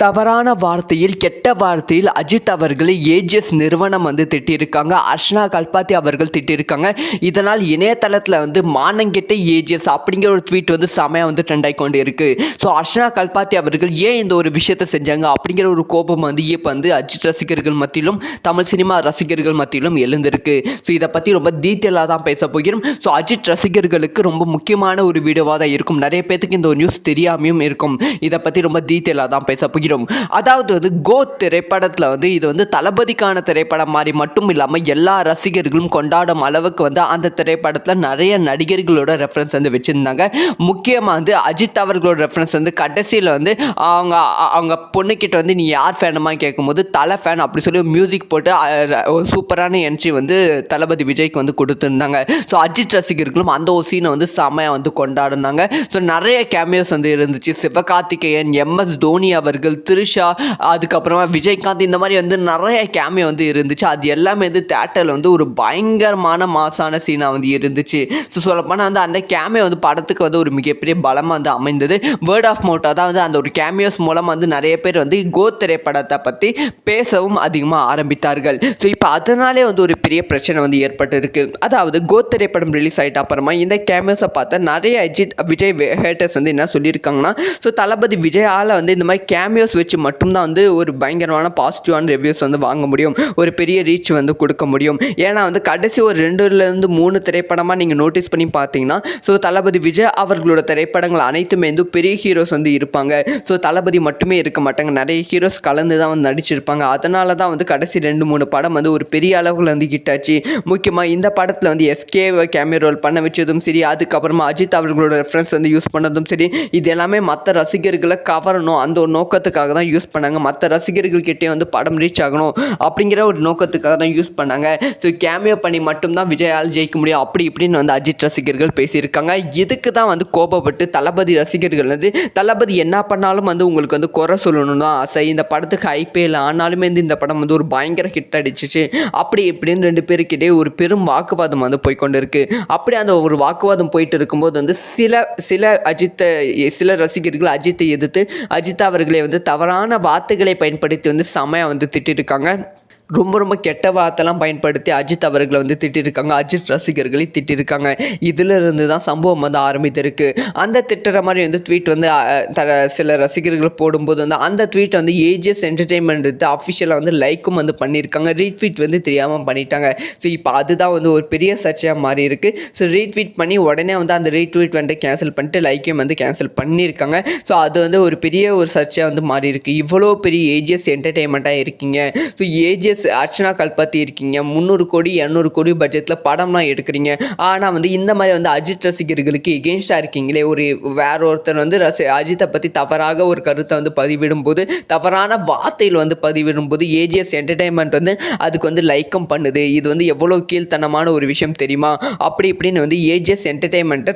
தவறான வார்த்தையில் கெட்ட வார்த்தையில் அஜித் அவர்களை ஏஜிஎஸ் நிறுவனம் திட்டியிருக்காங்க. அர்ச்சனா கல்பாத்தி அவர்கள் திட்டியிருக்காங்க. இதனால் இணையதளத்தில் மானங்கெட்ட ஏஜிஎஸ் அப்படிங்கிற ஒரு ட்வீட் செமையாக ட்ரெண்ட் ஆகி கொண்டு இருக்கு. ஸோ அர்ச்சனா கல்பாத்தி அவர்கள் ஏன் இந்த ஒரு விஷயத்தை செஞ்சாங்க அப்படிங்கிற ஒரு கோபம் இப்போ அஜித் ரசிகர்கள் மத்தியிலும் தமிழ் சினிமா ரசிகர்கள் மத்தியிலும் எழுந்திருக்கு. ஸோ இதை பற்றி ரொம்ப டீட்டெயிலாக தான் பேச போகிறோம். ஸோ அஜித் ரசிகர்களுக்கு ரொம்ப முக்கியமான ஒரு வீடியோவாக தான் இருக்கும். நிறைய பேருக்கு இந்த ஒரு நியூஸ் தெரியாமையும் இருக்கும். இதை பற்றி ரொம்ப டீட்டெயிலாக தான் பேச போகிறோம். அதாவது கோ திரைப்படத்தில் இது தளபதிக்கான திரைப்படம் மாதிரி மட்டும் இல்லாமல் எல்லா ரசிகர்களும் கொண்டாடும் அளவுக்கு அந்த திரைப்படத்தில் நிறைய நடிகர்களோட ரெஃபரன்ஸ் வச்சுருந்தாங்க. முக்கியமாக அஜித் அவர்களோட ரெஃபரன்ஸ் கடைசியில் அவங்க அவங்க பொண்ணுக்கிட்ட நீ யார் ஃபேனுமா கேட்கும்போது தலை ஃபேன் அப்படி சொல்லி மியூசிக் போட்டு ஒரு சூப்பரான என்ட்ரி தளபதி விஜய்க்கு கொடுத்துருந்தாங்க. ஸோ அஜித் ரசிகர்களும் அந்த ஒரு சீனை செமையாக கொண்டாடினாங்க. ஸோ நிறைய கேமியோஸ் இருந்துச்சு. சிவகார்த்திகேயன், MS தோனி அவர்கள், த்ரிஷா, அதுக்கப்புறமா விஜயகாந்த், இந்த மாதிரி நிறைய கேமியோ இருந்துச்சு. அது எல்லாமே தேட்டரில் ஒரு பயங்கரமான மாசான சீனாக இருந்துச்சு. ஸோ சொல்லப்போனால் அந்த கேமியோ படத்துக்கு ஒரு மிகப்பெரிய பலமாக அமைந்தது. வேர்ட் ஆஃப் மவுத், அதாவது அந்த ஒரு கேமியோஸ் மூலம் நிறைய பேர் கோ திரைப்படத்தை பற்றி பேசவும் அதிகமாக ஆரம்பித்தார்கள். ஸோ இப்போ அதனாலே ஒரு பெரிய பிரச்சனை ஏற்பட்டு இருக்கு. அதாவது கோ திரைப்படம் ரிலீஸ் ஆகிட்ட அப்புறமா இந்த கேமியோஸை பார்த்தா நிறைய அஜித் விஜய் ஹேட்டர்ஸ் என்ன சொல்லியிருக்காங்கன்னா, ஸோ தளபதி விஜயால் இந்த மாதிரி கேமியோஸ் வச்சு மட்டும்தான் ஒரு பயங்கரமான பாசிட்டிவான ரிவ்யூஸ் வாங்க முடியும், ஒரு பெரிய ரீச் கொடுக்க முடியும். ஏன்னா கடைசி ஒரு 2-3 திரைப்படமாக நீங்கள் நோட்டீஸ் பண்ணி பார்த்தீங்கன்னா, ஸோ தளபதி விஜய் அவர்களோட திரைப்படங்கள் அனைத்துமே பெரிய ஹீரோஸ் இருப்பாங்க. ஸோ தளபதி மட்டுமே இருக்க மாட்டாங்க, நிறைய ஹீரோஸ் கலந்து தான் நடிச்சிருப்பாங்க. அதனால தான் கடைசி 2-3 படம் ஒரு பெரிய அளவில் ஹிட் ஆச்சு. முக்கியமாக இந்த படத்தில் SK கேமியோ ரோல் பண்ண வச்சதும் சரி, அதுக்கப்புறமா அஜித் அவர்களோட ரெஃபரன்ஸ் யூஸ் பண்ணதும் சரி, இது எல்லாமே மற்ற ரசிகர்களை கவரணும் அந்த ஒரு நோக்கத்துக்காக தான் யூஸ் பண்ணாங்க. மற்ற ரசிகர்கள்கிட்டே படம் ரீச் ஆகணும் அப்படிங்கிற ஒரு நோக்கத்துக்காக தான் யூஸ் பண்ணாங்க. ஸோ கேமியோ பண்ணி மட்டும்தான் விஜயால் ஜெயிக்க முடியும் அப்படி இப்படின்னு அஜித் ரசிகர்கள் பேசியிருக்காங்க. இதுக்கு தான் கோபப்பட்டு தளபதி ரசிகர்கள் தளபதி என்ன பண்ணாலும் உங்களுக்கு குறை சொல்லணும் தான் ஆசை, இந்த படத்துக்கு ஐபிஎல் ஆனாலுமே இந்த படம் ஒரு பயங்கர ஹிட் அடிச்சிச்சு அப்படி இப்படின்னு 2 பேருக்கிட்டே ஒரு பெரும் வாக்குவாதம் போய்கொண்டு இருக்கு. அப்படி அந்த ஒரு வாக்குவாதம் போயிட்டு இருக்கும்போது சில ரசிகர்கள் அஜித்தை எதிர்த்து அஜித் அவர்களை தவறான வார்த்தைகளை பயன்படுத்தி செமையாக திட்டிருக்காங்க. ரொம்ப கெட்ட வார்த்தைலாம் பயன்படுத்தி அஜித் அவர்களை திட்டிருக்காங்க, அஜித் ரசிகர்களை திட்டிருக்காங்க. இதிலிருந்து தான் சம்பவம் ஆரம்பித்திருக்கு. அந்த திட்டுற மாதிரி ட்வீட் சில ரசிகர்கள் போடும்போது அந்த ட்வீட் ஏஜிஎஸ் என்டர்டெயின்மெண்ட் அஃபிஷியலாக லைக்கும் பண்ணியிருக்காங்க, ரீட்வீட் தெரியாமல் பண்ணிட்டாங்க. ஸோ இப்போ அதுதான் ஒரு பெரிய சர்ச்சையாக மாறி இருக்குது. ஸோ ரீட்வீட் பண்ணி உடனே அந்த ரீட்வீட் கேன்சல் பண்ணிட்டு லைக்கையும் கேன்சல் பண்ணியிருக்காங்க. ஸோ அது ஒரு பெரிய ஒரு சர்ச்சையாக மாறி இருக்குது. இவ்வளோ பெரிய ஏஜிஎஸ் என்டர்டெயின்மெண்ட்டாக இருக்கீங்க, ஸோ ஏஜிஎஸ் அர்ச்சனா கல்பாத்தி இருக்கீங்க, 300 கோடி 200 கோடி பட்ஜெட்டில் படம்லாம் எடுக்கிறீங்க. ஆனால் இந்த மாதிரி அஜித் ரசிகர்களுக்கு எகெயின்ஸ்டாக இருக்கீங்களே, ஒரு வேற ஒருத்தர் அஜித்தை பற்றி தவறாக ஒரு கருத்தை பதிவிடும்போது, தவறான வார்த்தையில் பதிவிடும்போது ஏஜிஎஸ் என்டர்டெயின்மெண்ட் அதுக்கு லைக்கும் பண்ணுது. இது எவ்வளோ கீழ்த்தனமான ஒரு விஷயம் தெரியுமா? அப்படி இப்படின்னு ஏஜிஎஸ் என்டர்டெயின்மெண்ட்டை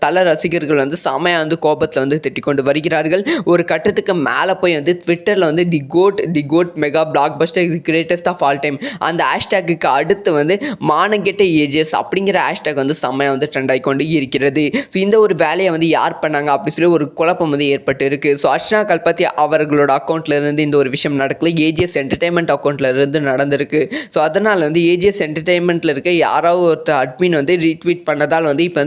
தல ரசிகர்கள் செமையாக கோபத்தில் திட்டிக் கொண்டு வருகிறார்கள். ஒரு கட்டத்துக்கு மேலே போய் ட்விட்டரில் the goat mega blockbuster greatest of all time அந்த ஹேஷ்டேக்கு அடுத்து மானங்கெட்ட ஏஜிஎஸ் அப்படிங்கிற ஹேஷ்டேக் செம்மையாக ட்ரெண்ட் ஆகி கொண்டு இருக்கிறது. ஸோ இந்த ஒரு வேலையை யார் பண்ணாங்க அப்படி சொல்லி ஒரு குழப்பம் ஏற்பட்டு இருக்கு. ஸோ அர்ச்சனா கல்பாத்தி அவர்களோட அக்கௌண்ட்ல இருந்து இந்த ஒரு விஷயம் நடக்கல, ஏஜிஎஸ் என்டர்டெயின்மெண்ட் அக்கௌண்ட்ல இருந்து நடந்திருக்கு. ஸோ அதனால் ஏஜிஎஸ் என்டர்டெயின்மெண்ட்ல இருக்க யாராவது ஒருத்தர் அட்மின் ரீட்வீட் பண்ணதால் இப்போ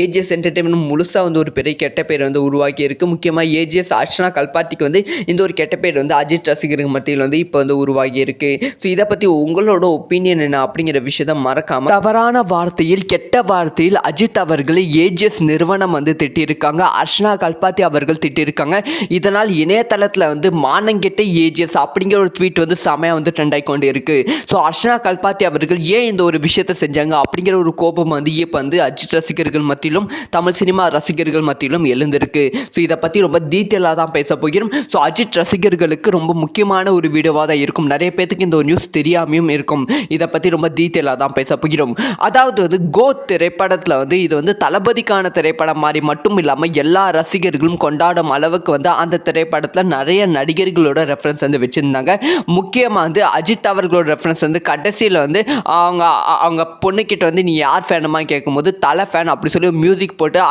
ஏஜிஎஸ் என்டர்டெயின்மெண்ட் முழுசாக ஒரு பெரிய கெட்ட பேர் உருவாக்கி இருக்கு. முக்கியமாக ஏஜிஎஸ் அர்ச்சனா கல்பாத்திக்கு இந்த ஒரு கெட்ட பேர் அஜித் ரசிகர்கள் மத்தியில் இப்போ உருவாகி இருக்கு. ஸோ இதை பற்றி உங்களோட ஒப்பீனியன் என்ன அப்படிங்கிற விஷயத்தை மறக்காம. தவறான வார்த்தையில் கெட்ட வார்த்தையில் அஜித் அவர்களை ஏஜிஎஸ் நிறுவனம் திட்டியிருக்காங்க, அர்ச்சனா கல்பாத்தி அவர்கள் திட்டியிருக்காங்க. இதனால் இணையதளத்தில் மானங்கெட்ட ஏஜிஎஸ் அப்படிங்கிற ஒரு ட்வீட் செமையாக ட்ரெண்ட் ஆகி கொண்டு இருக்கு. ஸோ அர்ச்சனா கல்பாத்தி அவர்கள் ஏன் இந்த ஒரு விஷயத்தை செஞ்சாங்க அப்படிங்கிற ஒரு கோபம் இப்போ அஜித் ரசிகர்கள் மத்தியிலும் தமிழ் சினிமா ரசிகர்கள் மத்தியிலும் எழுந்திருக்கு. ஸோ இதை பற்றி ரொம்ப டீட்டெயிலாக தான் பேச போகிறோம். ஸோ அஜித் ரசிகர்களுக்கு ரொம்ப முக்கியமான ஒரு வீடியோவாக தான் இருக்கும். நிறைய பேர் பேத்துக்கு இந்த ஒரு நியூஸ் தெரியாமையும் இருக்கும். இதை பற்றி ரொம்ப டீட்டெயிலாக தான் பேச போகிறோம். அதாவது வந்து கோட் திரைப்படத்தில் வந்து இது வந்து தளபதிக்கான திரைப்படம் மாதிரி மட்டும் இல்லாமல் எல்லா ரசிகர்களும் கொண்டாடும் அளவுக்கு வந்து அந்த திரைப்படத்தில் நிறைய நடிகர்களோட ரெஃபரன்ஸ் வந்து வச்சுருந்தாங்க. முக்கியமாக வந்து அஜித் அவர்களோட ரெஃபரன்ஸ் வந்து கடைசியில் வந்து அவங்க அவங்க பொண்ணுக்கிட்ட வந்து நீ யார் ஃபேனுமா கேட்கும்போது தலை ஃபேன் அப்படி சொல்லி மியூசிக் போட்டு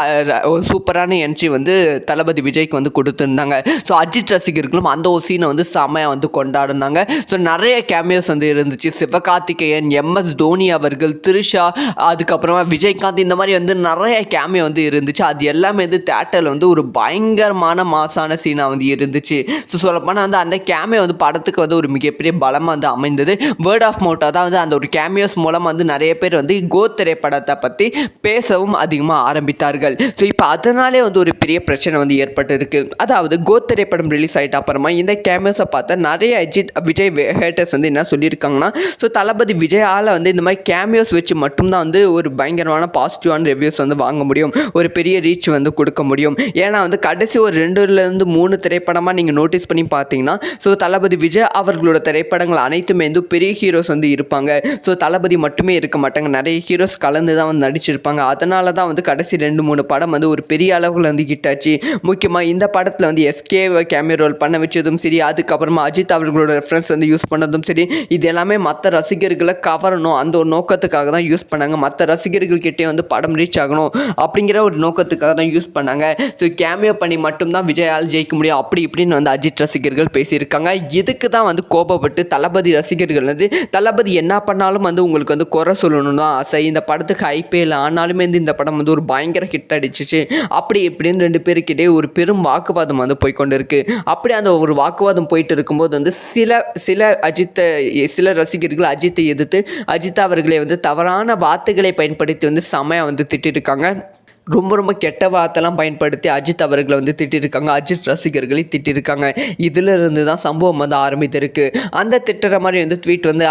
ஒரு சூப்பரான என்ட்ரி வந்து தளபதி விஜய்க்கு வந்து கொடுத்துருந்தாங்க. ஸோ அஜித் ரசிகர்களும் அந்த ஒரு சீனை வந்து செமையாக வந்து கொண்டாடினாங்க. ஸோ நிறைய கேமியோஸ் வந்து இருந்துச்சு. சிவகார்த்திகேயன், MS தோனி அவர்கள், த்ரிஷா, அதுக்கப்புறமா விஜயகாந்த், இந்த மாதிரி வந்து நிறைய கேமியோ வந்து இருந்துச்சு. அது எல்லாமே வந்து தேட்டரில் வந்து ஒரு பயங்கரமான மாசான சீனாக வந்து இருந்துச்சு. ஸோ சொல்லப்போனால் வந்து அந்த கேமியோ வந்து படத்துக்கு வந்து ஒரு மிகப்பெரிய பலமாக வந்து அமைந்தது. வேர்ட் ஆஃப் மவுத், அதாவது அந்த ஒரு கேமியோஸ் மூலம் வந்து நிறைய பேர் வந்து கோட் திரைப்படத்தை பற்றி பேசவும் அதிகமாக ஆரம்பித்தார்கள். ஸோ இப்போ அதனாலே வந்து ஒரு பெரிய பிரச்சனை வந்து ஏற்பட்டு இருக்கு. அதாவது கோட் திரைப்படம் ரிலீஸ் ஆகிட்ட அப்புறமா இந்த கேமியோஸை பார்த்தா நிறைய விஜய் ஹேட்டர்ஸ் வந்து என்ன சொல்லியிருக்காங்கன்னா, ஸோ தளபதி விஜயால் வந்து இந்த மாதிரி கேமியோஸ் வச்சு மட்டும்தான் வந்து ஒரு பயங்கரமான பாசிட்டிவான ரிவ்யூஸ் வந்து வாங்க முடியும், ஒரு பெரிய ரீச் வந்து கொடுக்க முடியும். ஏன்னா வந்து கடைசி ஒரு 2-3 திரைப்படமாக நீங்கள் நோட்டீஸ் பண்ணி பார்த்தீங்கன்னா, ஸோ தளபதி விஜய் அவர்களோட திரைப்படங்கள் அனைத்துமே வந்து பெரிய ஹீரோஸ் வந்து இருப்பாங்க. ஸோ தளபதி மட்டுமே இருக்க மாட்டாங்க, நிறைய ஹீரோஸ் கலந்து தான் வந்து நடிச்சிருப்பாங்க. அதனால தான் வந்து கடைசி 2-3 படம் வந்து ஒரு பெரிய அளவில் வந்து ஹிட் ஆச்சு. முக்கியமாக இந்த படத்தில் வந்து SK கேமியோ ரோல் பண்ண வச்சதும் சரி, அதுக்கப்புறமா அஜித் அவர்களோட ரெஃபரன்ஸ் வந்து யூஸ் பண்ணதும் சரி, இது எல்லாமே மற்ற ரசிகர்களை கவரணும் அந்த ஒரு நோக்கத்துக்காக தான் யூஸ் பண்ணாங்க. மற்ற ரசிகர்கள்கிட்டே வந்து படம் ரீச் ஆகணும் அப்படிங்கிற ஒரு நோக்கத்துக்காக தான் யூஸ் பண்ணாங்க. ஸோ கேமியோ பண்ணி மட்டும்தான் விஜயால் ஜெயிக்க முடியும் அப்படி இப்படின்னு வந்து அஜித் ரசிகர்கள் பேசியிருக்காங்க. இதுக்கு தான் வந்து கோபப்பட்டு தளபதி ரசிகர்கள் வந்து தளபதி என்ன பண்ணாலும் வந்து உங்களுக்கு வந்து குறை சொல்லணும் தான் ஆசை, இந்த படத்துக்கு ஐபிஎல் ஆனாலுமே வந்து இந்த படம் வந்து ஒரு பயங்கர ஹிட் அடிச்சிச்சு அப்படி இப்படின்னு 2 பேருக்கிட்டே ஒரு பெரும் வாக்குவாதம் வந்து போய்கொண்டு இருக்கு. அப்படி அந்த ஒரு வாக்குவாதம் போயிட்டு இருக்கும்போது வந்து சில ரசிகர்கள் அஜித்தை எதிர்த்து அஜித் அவர்களை வந்து தவறான வார்த்தைகளை பயன்படுத்தி வந்து செமையாக வந்து திட்டிருக்காங்க. ரொம்ப கெட்ட வார்த்தைலாம் பயன்படுத்தி அஜித் அவர்களை வந்து திட்டிருக்காங்க, அஜித் ரசிகர்களை திட்டிருக்காங்க. இதிலிருந்து தான் சம்பவம் வந்து ஆரம்பித்திருக்கு. அந்த திட்டுற மாதிரி வந்து ட்வீட் வந்து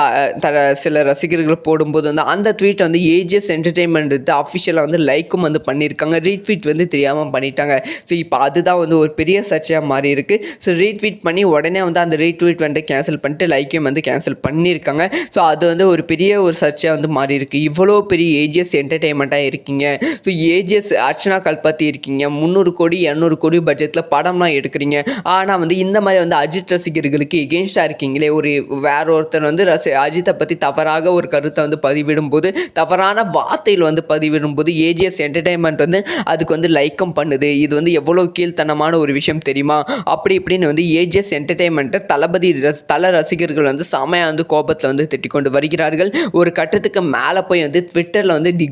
சில ரசிகர்கள் போடும்போது வந்து அந்த ட்வீட் வந்து ஏஜிஎஸ் என்டர்டெயின்மெண்ட் வந்து அஃபிஷியலாக வந்து லைக்கும் வந்து பண்ணியிருக்காங்க, ரீட்வீட் வந்து தெரியாமல் பண்ணிட்டாங்க. ஸோ இப்போ அதுதான் வந்து ஒரு பெரிய சர்ச்சையாக மாறி இருக்குது. ஸோ ரீட்வீட் பண்ணி உடனே வந்து அந்த ரீட்வீட் வந்து கேன்சல் பண்ணிட்டு லைக்கையும் வந்து கேன்சல் பண்ணியிருக்காங்க. ஸோ அது வந்து ஒரு பெரிய ஒரு சர்ச்சையாக வந்து மாறி இருக்குது. இவ்வளோ பெரிய ஏஜிஎஸ் என்டர்டெயின்மெண்ட்டாக இருக்கீங்க, ஸோ ஏஜிஎஸ் அர்ச்சனா கல்பாத்தி இருக்கீங்க, 300 கோடி 200 கோடி பட்ஜெட்டில் படம்லாம் எடுக்கிறீங்க, ஆனால் வந்து இந்த மாதிரி வந்து அஜித் ரசிகர்களுக்கு எகென்ஸ்டாக இருக்கீங்களே, ஒரு வேற ஒருத்தர் வந்து அஜித்தை பற்றி தவறாக ஒரு கருத்தை வந்து பதிவிடும்போது, தவறான வார்த்தையில் வந்து பதிவிடும்போது ஏஜிஎஸ் என்டர்டெயின்மெண்ட் வந்து அதுக்கு வந்து லைக்கம் பண்ணுது, இது வந்து எவ்வளோ கீழ்த்தனமான ஒரு விஷயம் தெரியுமா அப்படி இப்படின்னு வந்து ஏஜிஎஸ் என்டர்டெயின்மெண்ட்டை தல ரசிகர்கள் வந்து செமையாக வந்து கோபத்தில் வந்து திட்டிக்கொண்டு வருகிறார்கள். ஒரு கட்டத்துக்கு மேலே போய் வந்து ட்விட்டரில் வந்து the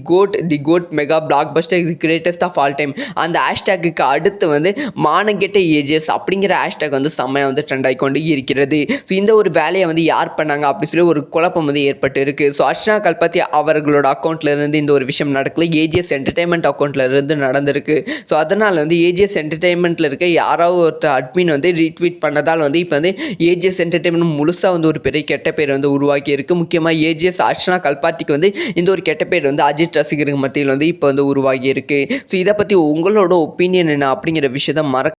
goat mega blockbuster greatest of all time அந்த ஹேஷ்டேக்கு அடுத்து வந்து மானங்கெட்ட ஏஜிஎஸ் அப்படிங்கிற ஹேஷ்டேக் வந்து செம்மையாக வந்து ட்ரெண்ட் ஆகிக்கொண்டு இருக்கிறது. ஸோ இந்த ஒரு வேலையை வந்து யார் பண்ணாங்க அப்படின்னு சொல்லி ஒரு குழப்பம் வந்து ஏற்பட்டு இருக்கு. ஸோ அர்ச்சனா கல்பாத்தி அவர்களோட அக்கௌண்ட்ல இருந்து இந்த ஒரு விஷயம் நடக்கல, ஏஜிஎஸ் என்டர்டைன்மெண்ட் அக்கௌண்ட்ல இருந்து நடந்திருக்கு. ஸோ அதனால் வந்து ஏஜிஎஸ் என்டர்டைன்மெண்ட்டில் இருக்க யாராவது ஒருத்தர் அட்மின் வந்து ரீட்வீட் பண்ணதால் வந்து இப்போ வந்து ஏஜிஎஸ் என்டர்டைன்மெண்ட் முழுசாக வந்து ஒரு பெரிய கெட்ட பேர் வந்து உருவாக்கி இருக்கு. முக்கியமாக ஏஜிஎஸ் அர்ச்சனா கல்பாத்திக்கு வந்து இந்த ஒரு கெட்ட பேர் வந்து அஜித் ரசிகர்கள் மத்தியில் வந்து இப்போ வந்து உருவாகி இருக்கு. ஸோ இதை பற்றி உங்களோட ஒப்பீனியன் என்ன அப்படிங்கிற விஷயத்தை